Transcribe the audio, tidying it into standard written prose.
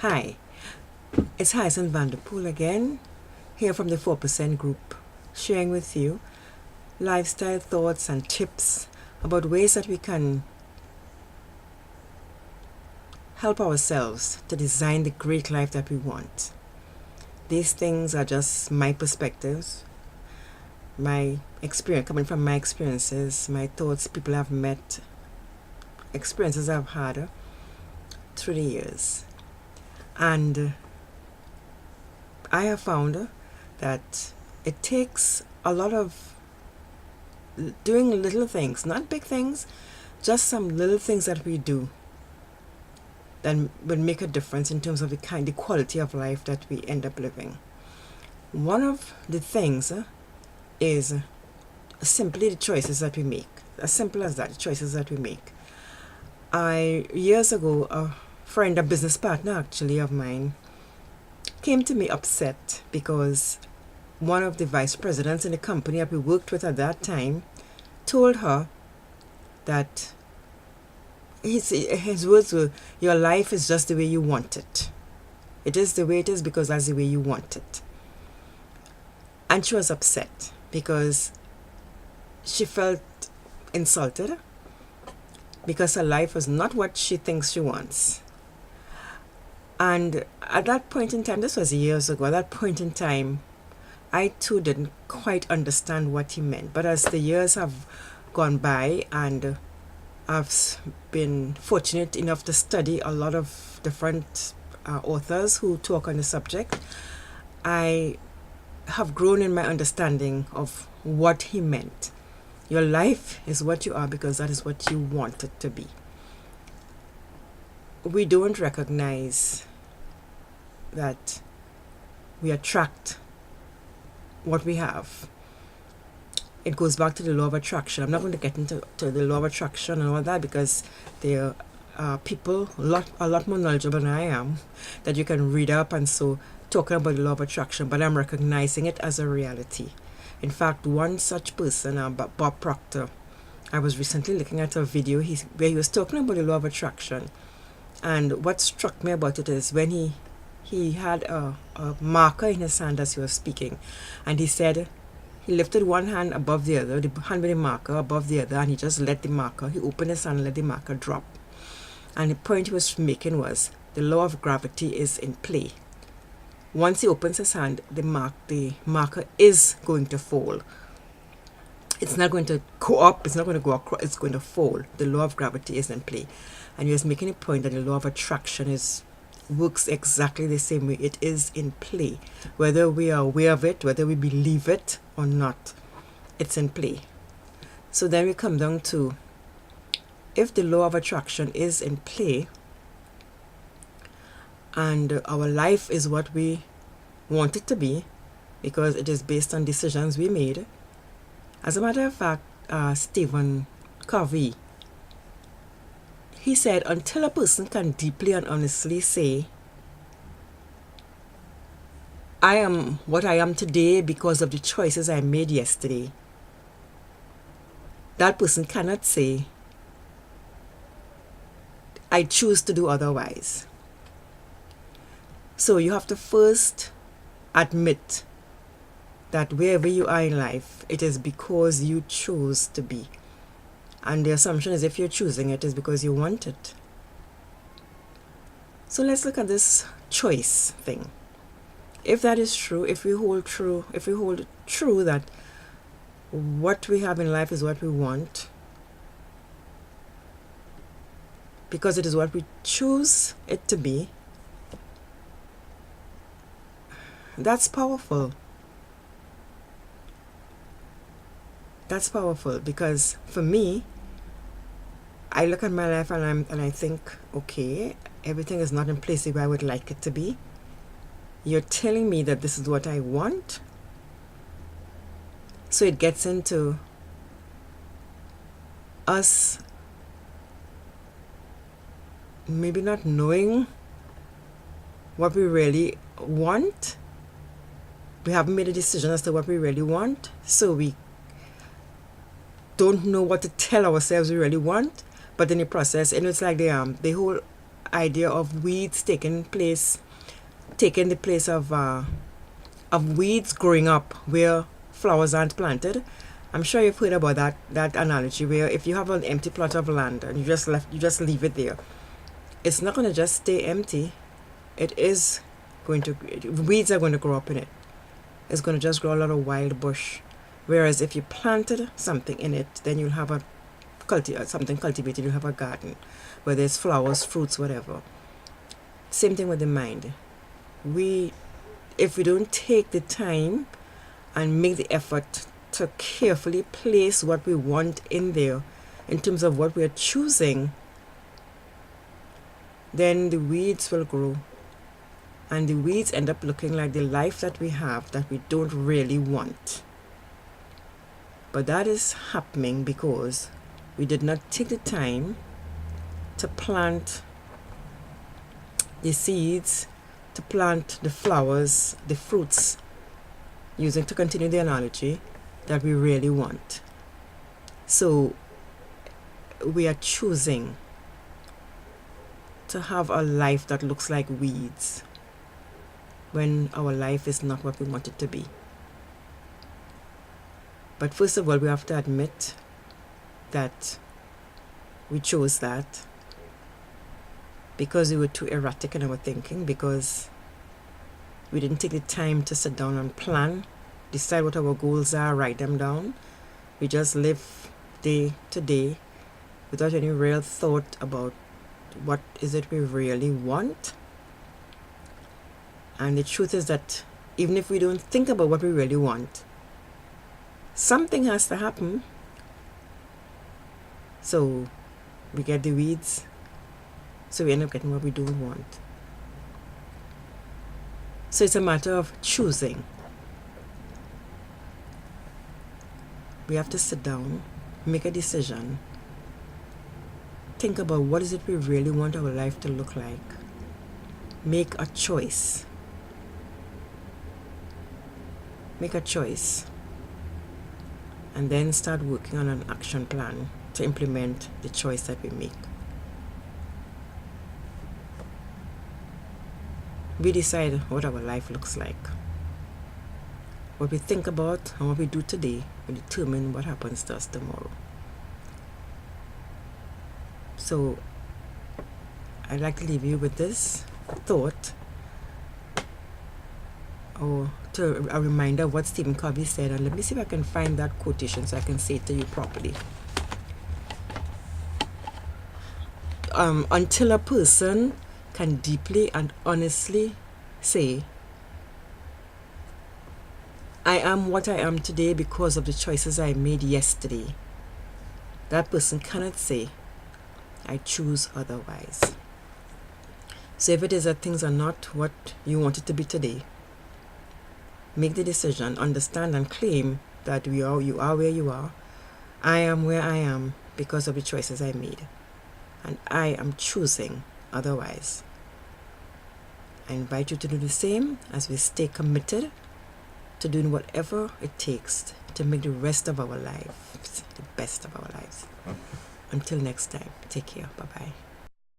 Hi, it's Hyson Vanderpool again, here from the 4% group, sharing with you lifestyle thoughts and tips about ways that we can help ourselves to design the great life that we want. These things are just my perspectives, my experience, coming from my experiences, my thoughts, people I've met, experiences I've had through the years. And I have found that it takes a lot of doing little things, not big things, just some little things that we do that will make a difference in terms of the quality of life that we end up living. One of the things is simply the choices that we make. As simple as that, the choices that we make. Years ago, a friend, a business partner actually of mine, came to me upset because one of the vice presidents in the company that we worked with at that time told her that his words were, your life is just the way you want it. It is the way it is because that's the way you want it. And she was upset because she felt insulted because her life was not what she thinks she wants. And at that point in time, this was years ago, at that point in time, I too didn't quite understand what he meant. But as the years have gone by and I've been fortunate enough to study a lot of different authors who talk on the subject, I have grown in my understanding of what he meant. Your life is what you are because that is what you want it to be. We don't recognize that we attract what we have. It goes back to the law of attraction. I'm not going to get into the law of attraction and all that because there are people a lot more knowledgeable than I am that you can read up and so talking about the law of attraction, but I'm recognizing it as a reality. In fact, one such person, Bob Proctor, I was recently looking at a video where he was talking about the law of attraction, and what struck me about it is when he had a marker in his hand as he was speaking, and he said he lifted one hand above the other, the hand with the marker above the other, and he just let the marker, he opened his hand and let the marker drop. And the point he was making was the law of gravity is in play. Once he opens his hand, the marker is going to fall. It's not going to go up, it's not going to go across, it's going to fall. The law of gravity is in play. And he was making a point that the law of attraction works exactly the same way. It is in play. Whether we are aware of it, whether we believe it or not, it's in play. So then we come down to, if the law of attraction is in play, and our life is what we want it to be, because it is based on decisions we made. As a matter of fact, Stephen Covey, he said, until a person can deeply and honestly say, I am what I am today because of the choices I made yesterday, that person cannot say, I choose to do otherwise. So you have to first admit that wherever you are in life, it is because you chose to be. And the assumption is if you're choosing it is because you want it. So let's look at this choice thing. If that is true, if we hold true that what we have in life is what we want, because it is what we choose it to be, that's powerful. That's powerful because for me, I look at my life and I think, okay, everything is not in place the way I would like it to be. You're telling me that this is what I want. So it gets into us maybe not knowing what we really want. We haven't made a decision as to what we really want, so we don't know what to tell ourselves we really want. But in the process, and it's like the whole idea of weeds taking the place of weeds growing up where flowers aren't planted. I'm sure you've heard about that analogy where if you have an empty plot of land and you just leave it there, it's not going to just stay empty. It is going to, weeds are going to grow up in it. It's going to just grow a lot of wild bush. Whereas if you planted something in it, then you'll have something cultivated. You'll have a garden, whether it's flowers, fruits, whatever. Same thing with the mind. If we don't take the time and make the effort to carefully place what we want in there in terms of what we're choosing, then the weeds will grow. And the weeds end up looking like the life that we have that we don't really want. But that is happening because we did not take the time to plant the seeds, to plant the flowers, the fruits, to continue the analogy, that we really want. So we are choosing to have a life that looks like weeds when our life is not what we want it to be. But first of all, we have to admit that we chose that because we were too erratic in our thinking, because we didn't take the time to sit down and plan, decide what our goals are, write them down. We just live day to day without any real thought about what is it we really want. And the truth is that even if we don't think about what we really want, something has to happen. So we get the weeds, so we end up getting what we don't want. So it's a matter of choosing. We have to sit down, make a decision, think about what is it we really want our life to look like. Make a choice. Make a choice. And then start working on an action plan to implement the choice that we make. We decide what our life looks like. What we think about and what we do today will determine what happens to us tomorrow. So I'd like to leave you with this thought, or a reminder of what Stephen Covey said, and let me see if I can find that quotation so I can say it to you properly. Until a person can deeply and honestly say, I am what I am today because of the choices I made yesterday, that person cannot say, I choose otherwise. So if it is that things are not what you want it to be today, make the decision, understand and claim that you are where you are. I am where I am because of the choices I made. And I am choosing otherwise. I invite you to do the same as we stay committed to doing whatever it takes to make the rest of our lives the best of our lives. Until next time, take care. Bye-bye.